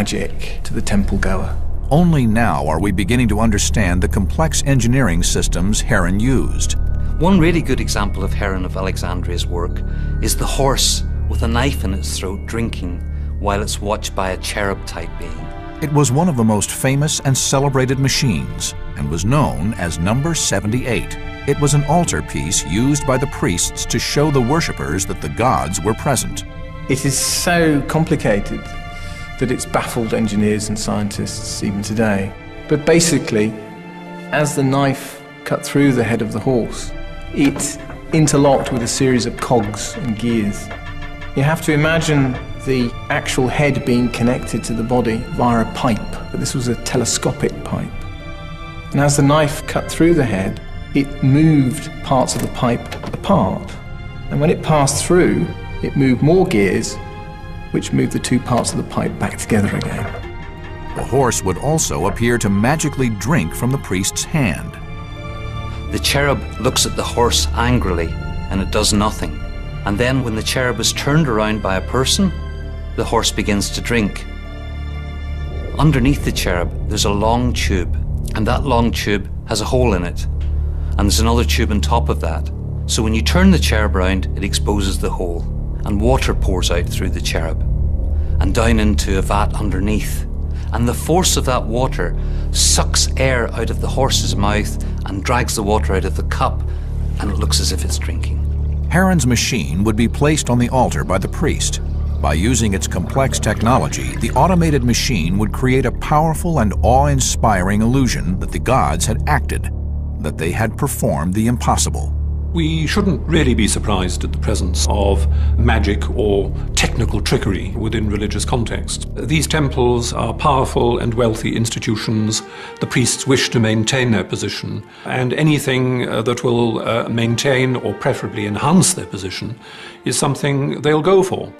magic to the temple goer. Only now are we beginning to understand the complex engineering systems Heron used. One really good example of Heron of Alexandria's work is the horse with a knife in its throat drinking while it's watched by a cherub-type being. It was one of the most famous and celebrated machines and was known as number 78. It was an altarpiece used by the priests to show the worshippers that the gods were present. It is so complicated that it's baffled engineers and scientists even today. But basically, as the knife cut through the head of the horse, it interlocked with a series of cogs and gears. You have to imagine the actual head being connected to the body via a pipe, but this was a telescopic pipe. And as the knife cut through the head, it moved parts of the pipe apart. And when it passed through, it moved more gears, which moved the two parts of the pipe back together again. The horse would also appear to magically drink from the priest's hand. The cherub looks at the horse angrily and it does nothing. And then when the cherub is turned around by a person, the horse begins to drink. Underneath the cherub, there's a long tube, and that long tube has a hole in it. And there's another tube on top of that. So when you turn the cherub around, it exposes the hole, and water pours out through the cherub and down into a vat underneath. And the force of that water sucks air out of the horse's mouth and drags the water out of the cup, and it looks as if it's drinking. Heron's machine would be placed on the altar by the priest. By using its complex technology, the automated machine would create a powerful and awe-inspiring illusion that the gods had acted, that they had performed the impossible. We shouldn't really be surprised at the presence of magic or technical trickery within religious context. These temples are powerful and wealthy institutions. The priests wish to maintain their position, and anything that will maintain or preferably enhance their position is something they'll go for.